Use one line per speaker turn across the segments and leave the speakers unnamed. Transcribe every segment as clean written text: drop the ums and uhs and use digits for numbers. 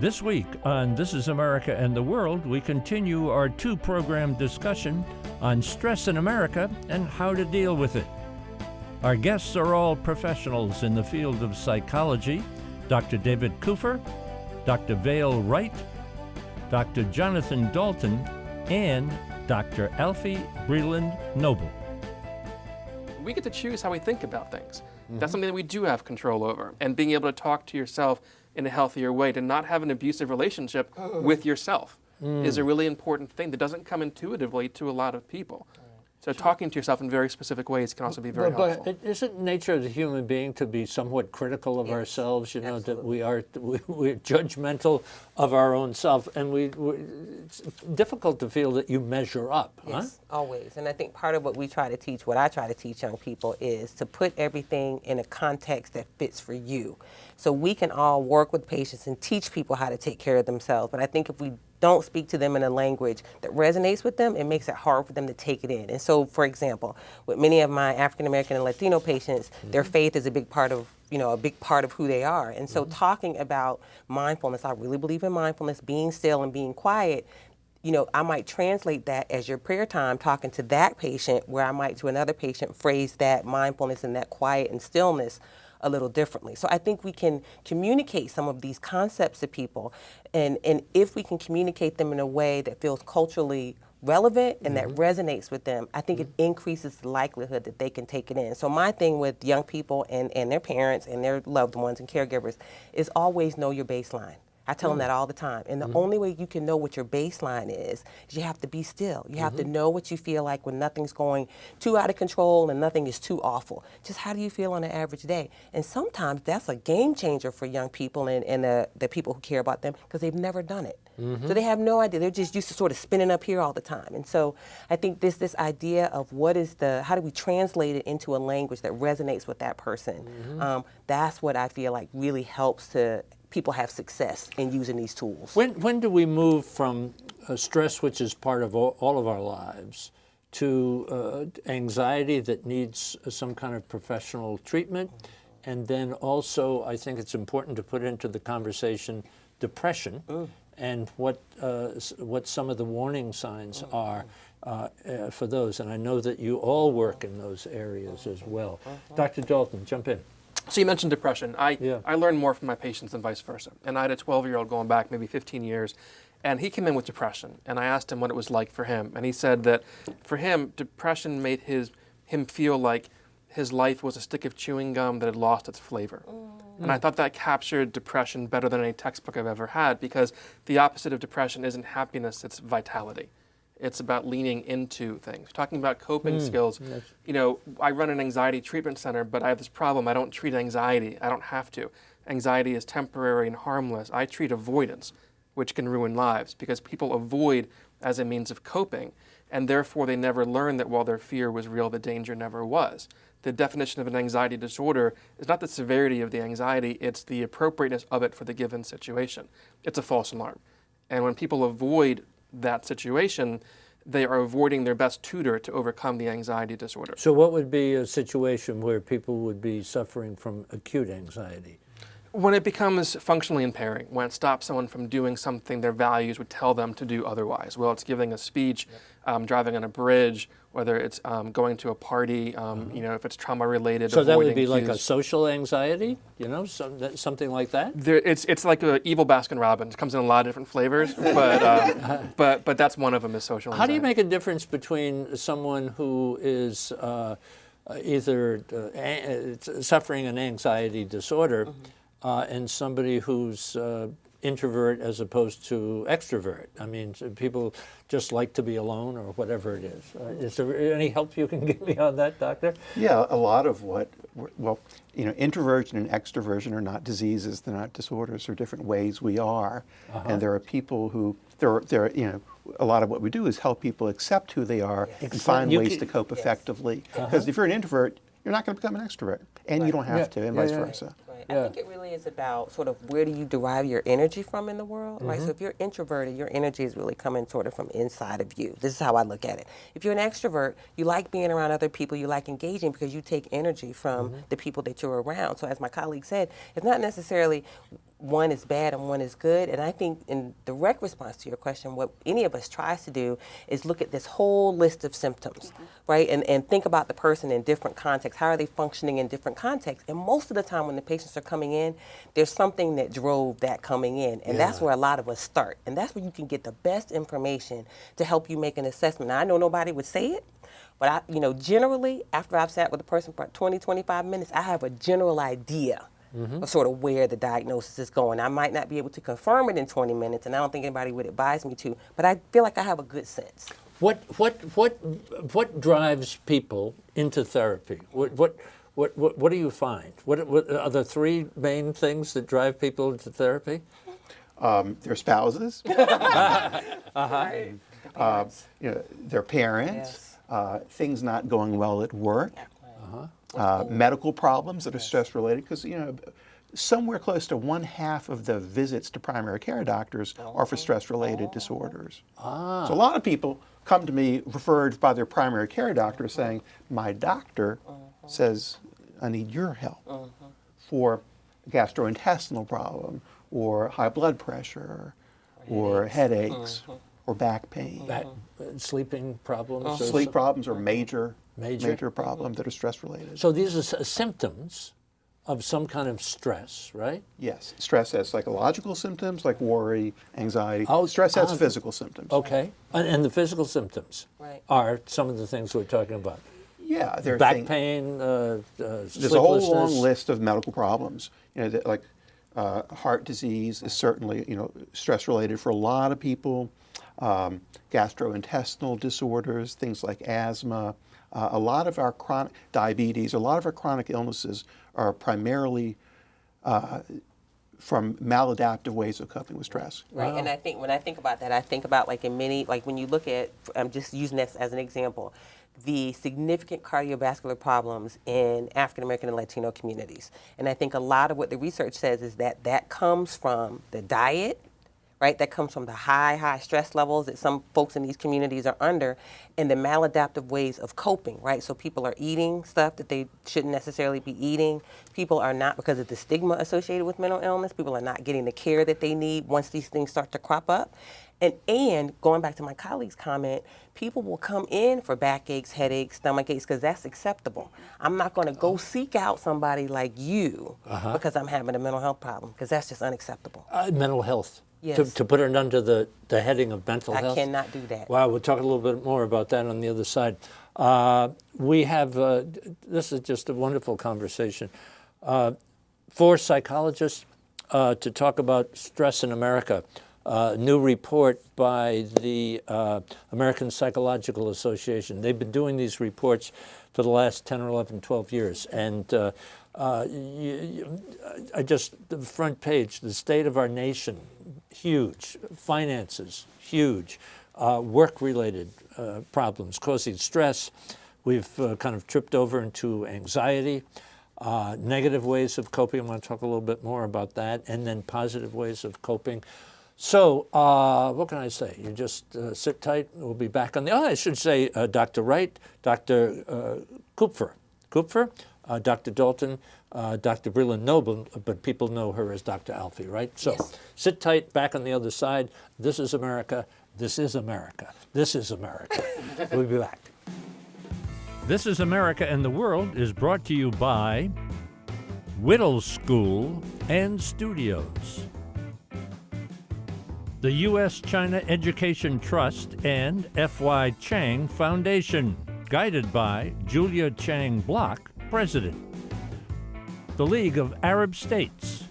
This week on This is America and the World, we continue our two-program discussion on stress in America and how to deal with it. Our guests are all professionals in the field of psychology: Dr. David Kupfer, Dr. Vaile Wright, Dr. Jonathan Dalton, and Dr. Alfiee Breland-Noble.
We get to choose how we think about things. That's something that we do have control over. And being able to talk to yourself in a healthier way, to not have an abusive relationship with yourself, is a really important thing that doesn't come intuitively to a lot of people. So talking to yourself in very specific ways can also be very helpful.
But isn't nature of the human being to be somewhat critical of ourselves? You know, absolutely. That we're judgmental of our own self, and it's difficult to feel that you measure up.
Yes, always. And I think part of what I try to teach young people is to put everything in a context that fits for you. So we can all work with patients and teach people how to take care of themselves. But I think if we don't speak to them in a language that resonates with them, it makes it hard for them to take it in. And so, for example, with many of my African American and Latino patients, their faith is a big part of who they are. And so talking about mindfulness, I really believe in mindfulness, being still and being quiet. You know, I might translate that as your prayer time, talking to that patient, where I might to another patient phrase that mindfulness and that quiet and stillness a little differently. So I think we can communicate some of these concepts to people, and if we can communicate them in a way that feels culturally relevant and that resonates with them, I think it increases the likelihood that they can take it in. So my thing with young people and their parents and their loved ones and caregivers is always know your baseline. I tell them that all the time. And the only way you can know what your baseline is you have to be still. You have to know what you feel like when nothing's going too out of control and nothing is too awful. Just how do you feel on an average day? And sometimes that's a game changer for young people and the people who care about them, because they've never done it. So they have no idea. They're just used to sort of spinning up here all the time. And so I think this idea of how do we translate it into a language that resonates with that person? That's what I feel like really helps people have success in using these tools.
When do we move from stress, which is part of all of our lives, to anxiety that needs some kind of professional treatment? And then also, I think it's important to put into the conversation depression and what some of the warning signs are for those. And I know that you all work in those areas as well. Dr. Dalton, jump in.
So you mentioned depression. I learn more from my patients than vice versa. And I had a 12-year-old going back maybe 15 years, and he came in with depression. And I asked him what it was like for him. And he said that for him, depression made him feel like his life was a stick of chewing gum that had lost its flavor. And I thought that captured depression better than any textbook I've ever had, because the opposite of depression isn't happiness, it's vitality. It's about leaning into things. Talking about coping skills, you know, I run an anxiety treatment center, but I have this problem. I don't treat anxiety. I don't have to. Anxiety is temporary and harmless. I treat avoidance, which can ruin lives, because people avoid as a means of coping, and therefore they never learn that while their fear was real, the danger never was. The definition of an anxiety disorder is not the severity of the anxiety, it's the appropriateness of it for the given situation. It's a false alarm. And when people avoid that situation, they are avoiding their best tutor to overcome the anxiety disorder.
So what would be a situation where people would be suffering from acute anxiety?
When it becomes functionally impairing, when it stops someone from doing something their values would tell them to do otherwise. Well, it's giving a speech, driving on a bridge, whether it's going to a party, you know, if it's trauma-related.
So that would be like a social anxiety, you know, something like that?
It's like an evil Baskin-Robbins. It comes in a lot of different flavors, but that's one of them, is social anxiety.
How do you make a difference between someone who is either suffering an anxiety disorder and somebody who's introvert as opposed to extrovert? I mean, people just like to be alone or whatever it is. Is there any help you can give me on that, Doctor?
Yeah, a lot of well, you know, introversion and extroversion are not diseases, they're not disorders, they're different ways we are. And there are people who, you know, a lot of what we do is help people accept who they are and find ways to cope effectively. Because if you're an introvert, you're not going to become an extrovert, and you don't have to, and vice versa.
I think it really is about sort of where do you derive your energy from in the world, right? So if you're introverted, your energy is really coming sort of from inside of you. This is how I look at it. If you're an extrovert, you like being around other people, you like engaging because you take energy from the people that you're around. So as my colleague said, it's not necessarily one is bad and one is good. And I think in direct response to your question, what any of us tries to do is look at this whole list of symptoms, right? And think about the person in different contexts. How are they functioning in different contexts? And most of the time when the patients are coming in, there's something that drove that coming in. And that's where a lot of us start. And that's where you can get the best information to help you make an assessment. Now, I know nobody would say it, but generally, after I've sat with a person for 20, 25 minutes, I have a general idea of sort of where the diagnosis is going. I might not be able to confirm it in 20 minutes, and I don't think anybody would advise me to, but I feel like I have a good sense.
What drives people into therapy? What do you find? What are the three main things that drive people into therapy?
Their spouses, their parents, things not going well at work. Medical problems that are stress related, because somewhere close to 1/2 of the visits to primary care doctors are for stress related disorders. So a lot of people come to me referred by their primary care doctor saying, my doctor says I need your help for a gastrointestinal problem or high blood pressure or headaches or back pain.
Sleeping problems?
Sleep problems are major problems that are stress related.
So these are symptoms of some kind of stress, right?
Yes. Stress has psychological symptoms like worry, anxiety. Stress has physical symptoms.
Okay. And the physical symptoms are some of the things we're talking about.
Yeah.
Back pain,
there's a whole long list of medical problems. Heart disease is certainly, stress related for a lot of people. Gastrointestinal disorders, things like asthma. A lot of our chronic diabetes, a lot of our chronic illnesses are primarily from maladaptive ways of coping with stress.
Right, and I think when I think about that, I think about when you look at, I'm just using this as an example, the significant cardiovascular problems in African American and Latino communities. And I think a lot of what the research says is that comes from the diet, right? That comes from the high stress levels that some folks in these communities are under, and the maladaptive ways of coping, right? So people are eating stuff that they shouldn't necessarily be eating. People are not, because of the stigma associated with mental illness, people are not getting the care that they need once these things start to crop up. And going back to my colleague's comment, people will come in for backaches, headaches, stomach aches, because that's acceptable. I'm not going to go seek out somebody like you because I'm having a mental health problem, because that's just unacceptable.
Mental health.
Yes.
To put it under the heading of mental health?
I cannot do that.
Wow, we'll talk a little bit more about that on the other side. We have, this is just a wonderful conversation. 4 psychologists to talk about stress in America. New report by the American Psychological Association. They've been doing these reports for the last 10 or 11, 12 years. And the front page, the state of our nation, huge. Finances, huge. Work-related problems causing stress. We've kind of tripped over into anxiety. Negative ways of coping. I want to talk a little bit more about that. And then positive ways of coping. So, what can I say? You just sit tight. We'll be back on the. I should say Dr. Wright, Dr. Kupfer, Dr. Dalton, Dr. Breland-Noble, but people know her as Dr. Alfiee, right? So, yes. Sit tight. Back on the other side. This is America. This is America. This is America. We'll be back.
This is America and the World is brought to you by Whittle School and Studios, the U.S.-China Education Trust and F.Y. Chang Foundation, guided by Julia Chang Block, President, the League of Arab States,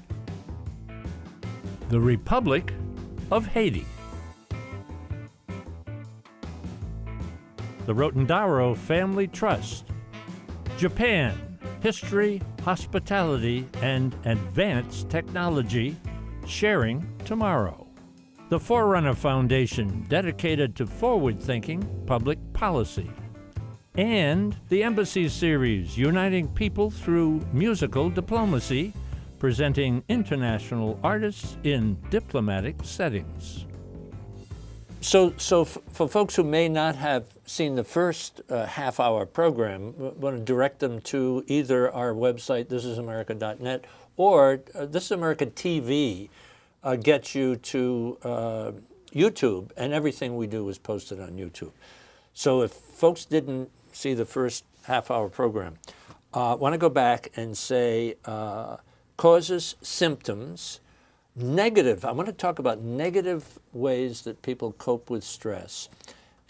the Republic of Haiti, the Rotendaro Family Trust, Japan, History, Hospitality, and Advanced Technology, sharing tomorrow. The Forerunner Foundation, dedicated to forward-thinking public policy. And the Embassy Series, uniting people through musical diplomacy, presenting international artists in diplomatic settings.
So for folks who may not have seen the first half-hour program, I want to direct them to either our website, thisisamerica.net, Or This is America TV gets you to YouTube, and everything we do is posted on YouTube. So if folks didn't see the first half-hour program, want to go back and say causes, symptoms, negative. I want to talk about negative ways that people cope with stress,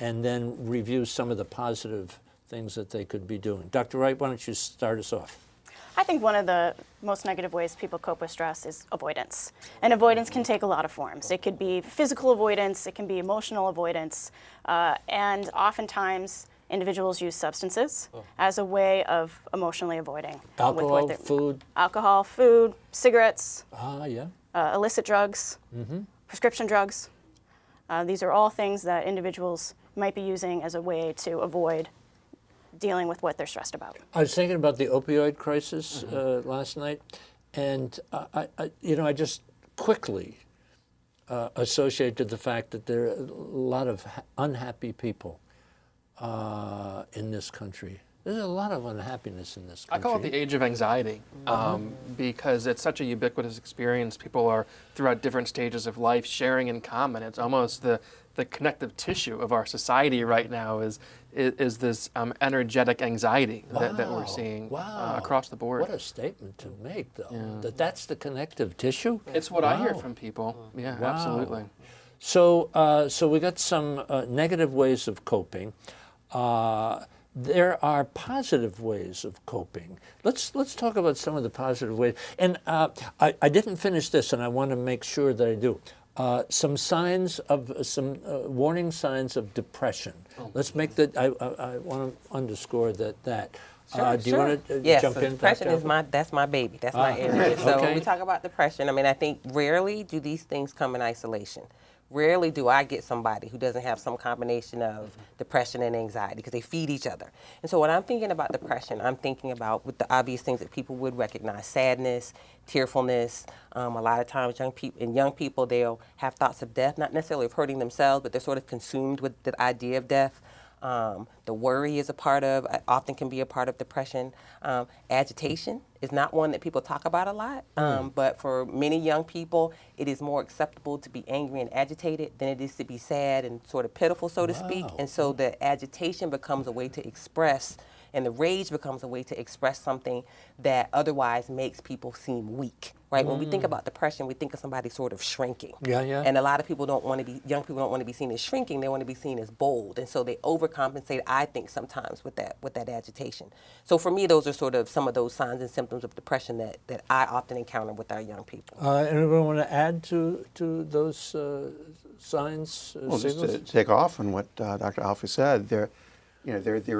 and then review some of the positive things that they could be doing. Dr. Wright, why don't you start us off?
I think one of the most negative ways people cope with stress is avoidance. And avoidance can take a lot of forms. It could be physical avoidance, it can be emotional avoidance, and oftentimes individuals use substances as a way of emotionally avoiding.
Alcohol, food?
Alcohol, food, cigarettes,
Yeah.
Illicit drugs, prescription drugs. These are all things that individuals might be using as a way to avoid dealing with what they're stressed about.
I was thinking about the opioid crisis last night, and I just quickly associated the fact that there are a lot of unhappy people in this country. There's a lot of unhappiness in this country.
I call it the age of anxiety because it's such a ubiquitous experience. People are throughout different stages of life sharing in common. It's almost the connective tissue of our society right now is this energetic anxiety that we're seeing across the board.
What a statement to make, though, that's the connective tissue?
It's what I hear from people. Yeah, absolutely.
So, we got some negative ways of coping. There are positive ways of coping. Let's talk about some of the positive ways. And I didn't finish this, and I want to make sure that I do. Some signs of warning signs of depression. Let's make that. I want to underscore that.
Sure,
do you want to
yes,
jump
so
in?
Depression is that's my baby. That's my area. So when we talk about depression, I mean, I think rarely do these things come in isolation. Rarely do I get somebody who doesn't have some combination of depression and anxiety because they feed each other. And so when I'm thinking about depression, I'm thinking about with the obvious things that people would recognize: sadness, tearfulness. A lot of times young people, they'll have thoughts of death, not necessarily of hurting themselves, but they're sort of consumed with the idea of death. The worry is often can be a part of depression. Agitation is not one that people talk about a lot, but for many young people, it is more acceptable to be angry and agitated than it is to be sad and sort of pitiful, so to speak. And so the agitation becomes a way to express, and the rage becomes a way to express something that otherwise makes people seem weak. Right? When we think about depression, we think of somebody sort of shrinking. And a lot of people young people don't want to be seen as shrinking. They want to be seen as bold. And so they overcompensate, I think, sometimes with that agitation. So for me, those are sort of some of those signs and symptoms of depression that I often encounter with our young people.
Anyone want to add to those signs?
Well, just to take off on what Dr. Alfiee said, there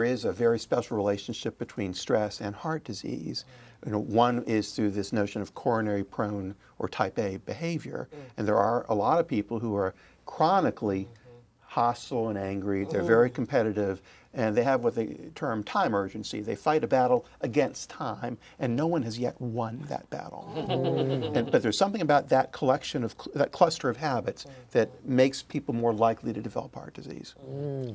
is a very special relationship between stress and heart disease. One is through this notion of coronary prone or type A behavior, and there are a lot of people who are chronically hostile and angry. They're very competitive, and they have what they term time urgency. They fight a battle against time, and no one has yet won that battle. But there's something about that that cluster of habits that makes people more likely to develop heart disease.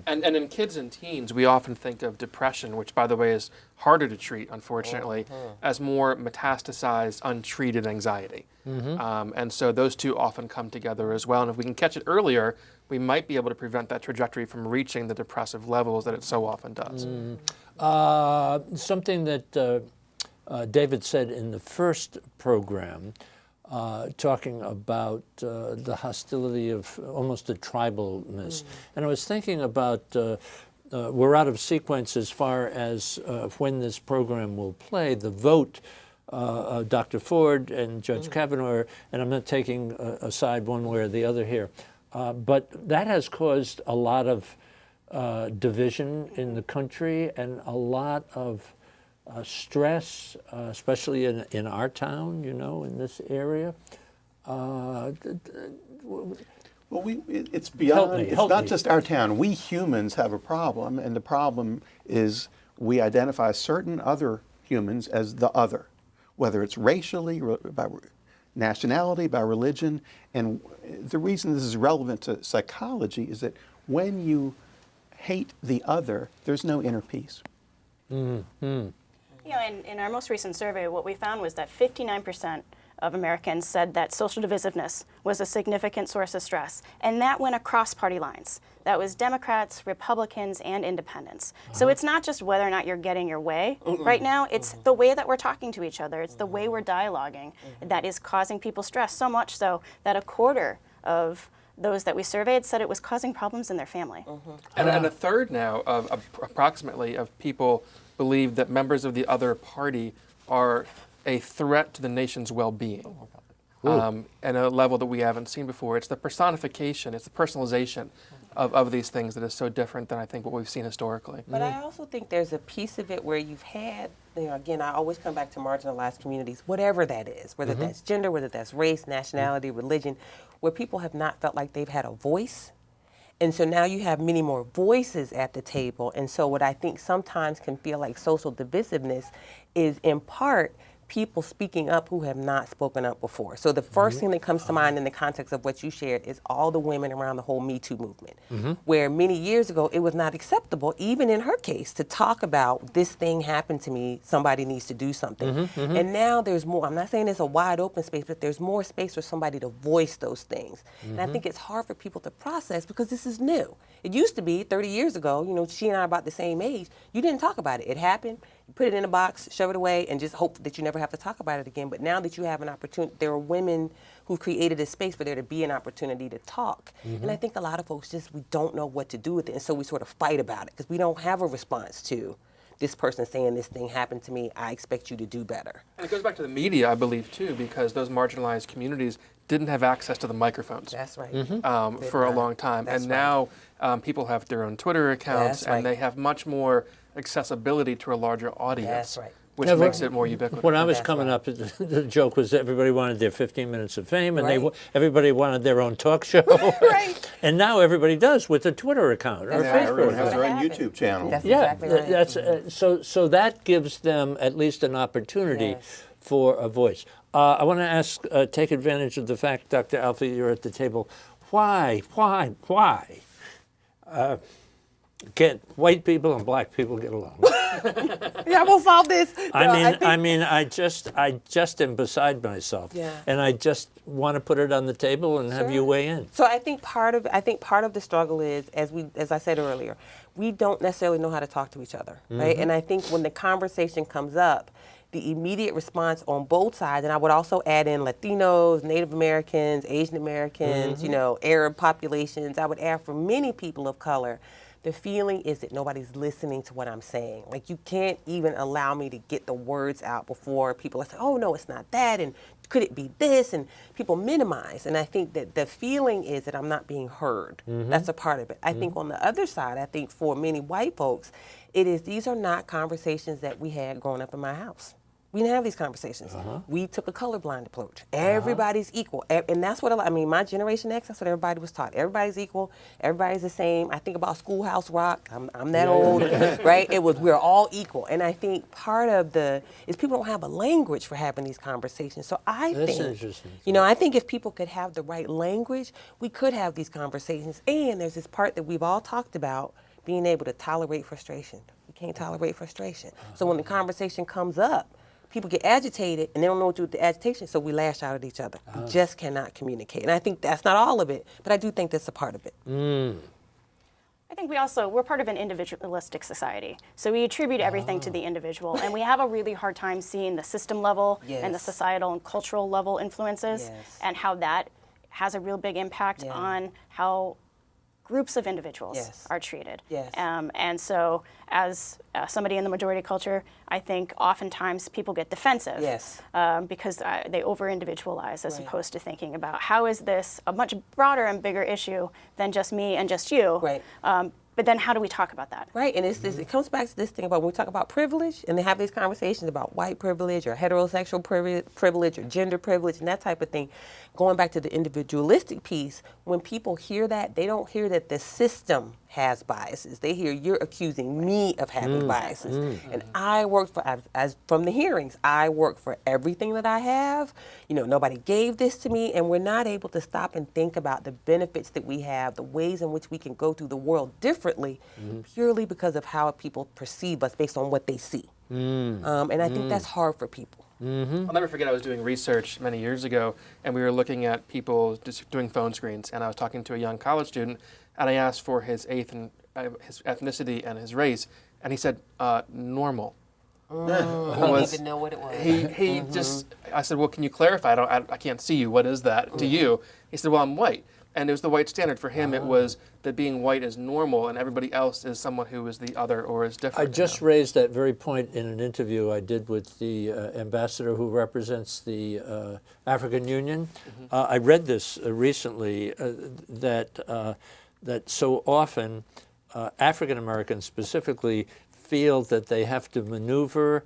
And in kids and teens, we often think of depression, which, by the way, is harder to treat, unfortunately, as more metastasized, untreated anxiety. And so those two often come together as well. And if we can catch it earlier, we might be able to prevent that trajectory from reaching the depressive levels that it so often does.
Something that David said in the first program, talking about the hostility of almost a tribalness. And I was thinking about, we're out of sequence as far as when this program will play, the vote. Dr. Ford and Judge Kavanaugh, and I'm not taking a side one way or the other here, but that has caused a lot of division in the country and a lot of stress, especially in our town, in this area.
Well, it's beyond, it's not just our town. We humans have a problem, and the problem is we identify certain other humans as the other, whether it's racially, by nationality, by religion. And the reason this is relevant to psychology is that when you hate the other, there's no inner peace.
You know, in our most recent survey, what we found was that 59% of Americans said that social divisiveness was a significant source of stress, and that went across party lines. That was Democrats, Republicans, and independents. So it's not just whether or not you're getting your way right now, it's the way that we're talking to each other, it's the way we're dialoguing that is causing people stress, so much so that a quarter of those that we surveyed said it was causing problems in their family.
And a third now of approximately of people believe that members of the other party are a threat to the nation's well-being at a level that we haven't seen before. It's the personification, it's the personalization of these things that is so different than I think what we've seen historically.
But I also think there's a piece of it where you've had, you know, again, I always come back to marginalized communities, whatever that is, whether that's gender, whether that's race, nationality, religion, where people have not felt like they've had a voice. And so now you have many more voices at the table. And so what I think sometimes can feel like social divisiveness is in part people speaking up who have not spoken up before. So the first thing that comes to mind in the context of what you shared is all the women around the whole Me Too movement, where many years ago it was not acceptable, even in her case, to talk about this thing happened to me, somebody needs to do something. And now there's more, I'm not saying it's a wide open space, but there's more space for somebody to voice those things. And I think it's hard for people to process because this is new. It used to be 30 years ago, you know, she and I are about the same age, you didn't talk about it. It happened, you put it in a box, shove it away, and just hope that you never have to talk about it again. But now that you have an opportunity, there are women who created a space for there to be an opportunity to talk. And I think a lot of folks just, we don't know what to do with it, and so we sort of fight about it because we don't have a response to this person saying this thing happened to me, I expect you to do better.
And it goes back to the media, I believe, too, because those marginalized communities didn't have access to the microphones.
That's right.
For a long time.
That's
and now people have their own Twitter accounts,
That's right.
and they have much more accessibility to a larger audience.
That's right.
Which makes it more ubiquitous.
When I was
That's
coming
right.
up, the joke was everybody wanted their 15 minutes of fame, and
Right.
everybody wanted their own talk show.
Right.
And now everybody does with a Twitter account or a
That's right.
Facebook
Everyone has
account.
their own
What happened?
YouTube channel.
That's
Yeah,
exactly right.
that's so that gives them at least an opportunity
Yes.
for a voice. I want to ask, take advantage of the fact, Dr. Alfiee, you're at the table. Why? Can't white people and black people get along?
Yeah, we'll solve this.
I just am beside myself,
Yeah.
and I just want to put it on the table and have you weigh in.
So I think part of the struggle is, as I said earlier, we don't necessarily know how to talk to each other, right? And I think when the conversation comes up, the immediate response on both sides, and I would also add in Latinos, Native Americans, Asian Americans, you know, Arab populations. I would add for many people of color, the feeling is that nobody's listening to what I'm saying. Like, you can't even allow me to get the words out before people are saying, oh, no, it's not that, and could it be this? And people minimize. And I think that the feeling is that I'm not being heard. That's a part of it. I think on the other side, I think for many white folks, these are not conversations that we had growing up in my house. We didn't have these conversations. We took a colorblind approach. Everybody's equal. And that's what, my Generation X, that's what everybody was taught. Everybody's equal. Everybody's the same. I think about Schoolhouse Rock. I'm that old, right? It was, we're all equal. And I think part of is people don't have a language for having these conversations. So
That's interesting.
I think if people could have the right language, we could have these conversations. And there's this part that we've all talked about, being able to tolerate frustration. We can't tolerate frustration. So when the conversation comes up, people get agitated and they don't know what to do with the agitation, so we lash out at each other. We just cannot communicate. And I think that's not all of it, but I do think that's a part of it.
I think we're part of an individualistic society. So we attribute everything to the individual, and we have a really hard time seeing the system level and the
Yes.
societal and cultural level influences and how that has a real big impact on how groups of individuals are treated.
Yes.
And so as somebody in the majority culture, I think oftentimes people get defensive because they over-individualize as opposed to thinking about how is this a much broader and bigger issue than just me and just you.
Right.
But then how do we talk about that?
Right, and it comes back to this thing about when we talk about privilege, and they have these conversations about white privilege or heterosexual privilege or gender privilege and that type of thing. Going back to the individualistic piece, when people hear that, they don't hear that the system has biases. They hear you're accusing me of having biases. And I work for, as from the hearings, I work for everything that I have. Nobody gave this to me, and we're not able to stop and think about the benefits that we have, the ways in which we can go through the world differently, purely because of how people perceive us based on what they see. And I think that's hard for people.
I'll never forget, I was doing research many years ago, and we were looking at people just doing phone screens, and I was talking to a young college student, and I asked for his his ethnicity and his race, and he said, normal.
He didn't even know what it was.
He just, I said, well, can you clarify? I can't see you. What is that to you? He said, well, I'm white. And it was the white standard. For him, it was that being white is normal and everybody else is someone who is the other or is different.
I just raised that very point in an interview I did with the ambassador who represents the African Union. I read this recently, that so often African Americans specifically feel that they have to maneuver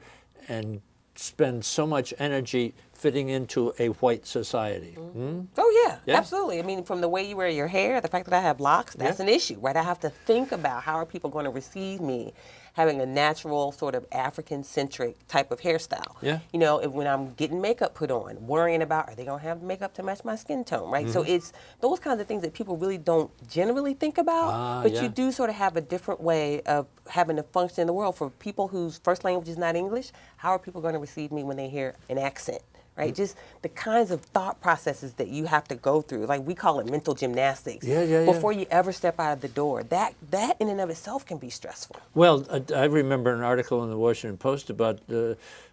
and spend so much energy fitting into a white society.
Oh yeah, absolutely. I mean, from the way you wear your hair, the fact that I have locks, that's an issue, right? I have to think about how are people going to receive me having a natural sort of African-centric type of hairstyle. You know, when I'm getting makeup put on, worrying about are they going to have makeup to match my skin tone, right? So it's those kinds of things that people really don't generally think about, but you do sort of have a different way of having to function in the world. For people whose first language is not English, how are people going to receive me when they hear an accent? Right, just the kinds of thought processes that you have to go through, like we call it mental gymnastics. Before you ever step out of the door, that in and of itself can be stressful.
Well, I remember an article in the Washington Post about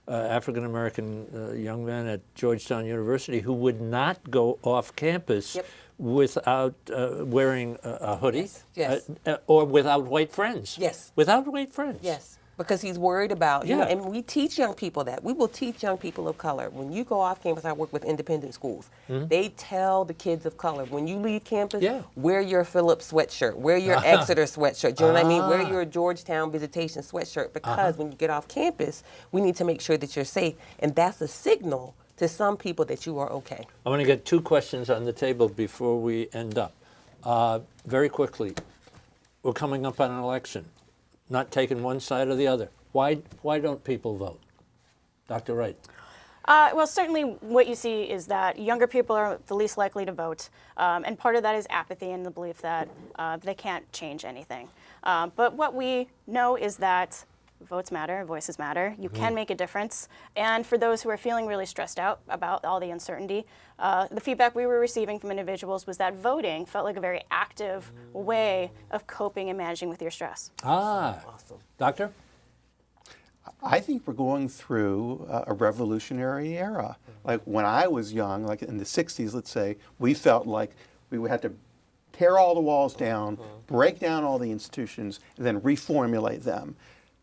African American young men at Georgetown University who would not go off campus without wearing a hoodie, or without white friends. Without white friends.
Because he's worried about, you know, and we teach young people that. We will teach young people of color. When you go off campus, I work with independent schools. They tell the kids of color, when you leave campus, wear your Phillips sweatshirt, wear your Exeter sweatshirt, do you know what I mean? Wear your Georgetown visitation sweatshirt, because when you get off campus, we need to make sure that you're safe. And that's a signal to some people that you are okay.
I want to get two questions on the table before we end up. Very quickly, we're coming up on an election. Not taking one side or the other. Why don't people vote? Dr. Wright.
Well, certainly what you see is that younger people are the least likely to vote, and part of that is apathy and the belief that they can't change anything. But what we know is that votes matter, voices matter, you can make a difference, and for those who are feeling really stressed out about all the uncertainty, the feedback we were receiving from individuals was that voting felt like a very active way of coping and managing with your stress.
Awesome.
Doctor?
I think we're going through a revolutionary era. Like when I was young, like in the 60s, let's say, we felt like we had to tear all the walls down, break down all the institutions, and then reformulate them.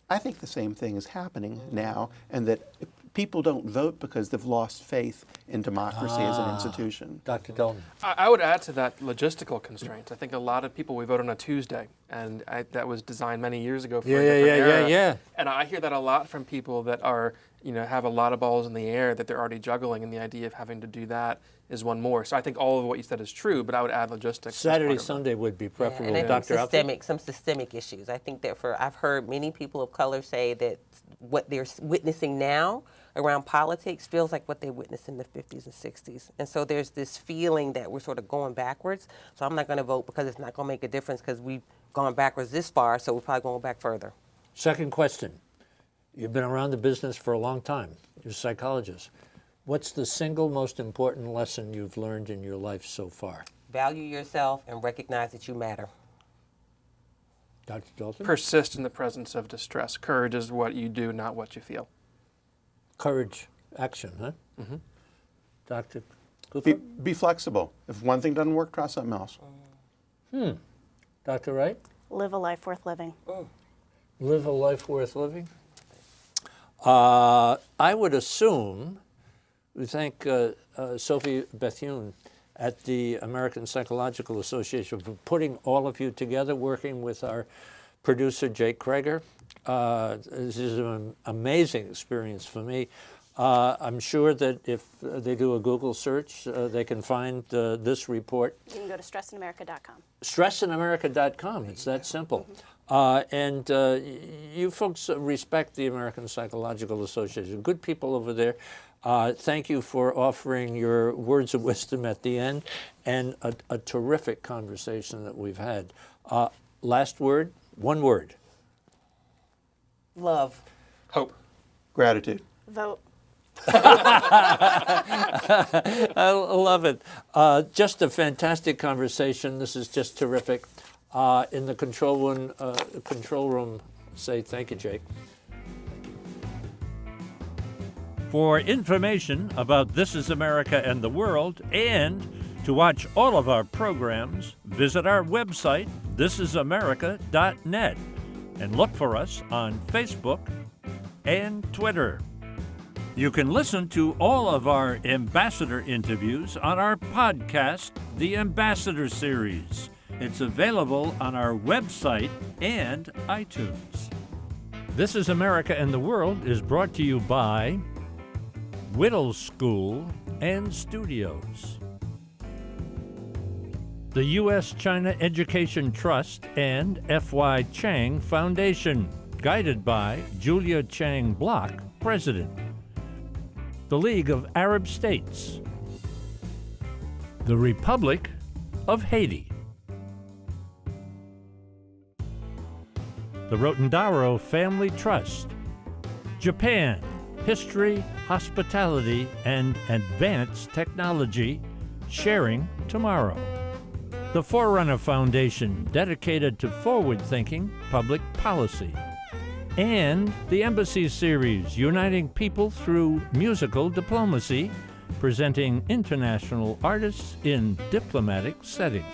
I think the same thing is happening now, and that people don't vote because they've lost faith in democracy as an institution.
Dr. Dalton.
I would add to that logistical constraints. I think a lot of people, we vote on a Tuesday, and that was designed many years ago for a different era. And I hear that a lot from people that are, you know, have a lot of balls in the air that they're already juggling, and the idea of having to do that is one more. So I think all of what you said is true, but I would add logistics.
Saturday, Sunday would be preferable.
And I
Dr.
think some systemic issues. I think that I've heard many people of color say that what they're witnessing now around politics feels like what they witnessed in the 50s and 60s. And so there's this feeling that we're sort of going backwards. So I'm not going to vote because it's not going to make a difference because we've gone backwards this far, so we're probably going back further.
Second question. You've been around the business for a long time. You're a psychologist. What's the single most important lesson you've learned in your life so far?
Value yourself and recognize that you matter.
Dr. Dalton?
Persist in the presence of distress. Courage is what you do, not what you feel.
Courage, action, huh? Dr. Kupfer?
Be flexible. If one thing doesn't work, try something else.
Dr. Wright?
Live a life worth living.
Live a life worth living? I would assume, we thank Sophie Bethune at the American Psychological Association for putting all of you together, working with our producer, Jake Krager. This is an amazing experience for me. I'm sure that if they do a Google search, they can find this report.
You can go to stressinamerica.com.
Stressinamerica.com, it's that simple. And you folks respect the American Psychological Association. Good people over there. Thank you for offering your words of wisdom at the end, and a terrific conversation that we've had. Last word, one word.
Love.
Hope.
Gratitude.
Vote.
I love it. Just a fantastic conversation. This is just terrific. In the control room, say thank you, Jake.
For information about This Is America and the World, and to watch all of our programs, visit our website, thisisamerica.net, and look for us on Facebook and Twitter. You can listen to all of our ambassador interviews on our podcast, The Ambassador Series. It's available on our website and iTunes. This Is America and the World is brought to you by Whittle School and Studios, the U.S.-China Education Trust and F.Y. Chang Foundation, guided by Julia Chang Block, President, the League of Arab States, the Republic of Haiti, the Rotendaro Family Trust, Japan, History, Hospitality, and Advanced Technology, sharing tomorrow. The Forerunner Foundation, dedicated to forward-thinking public policy. And the Embassy Series, uniting people through musical diplomacy, presenting international artists in diplomatic settings.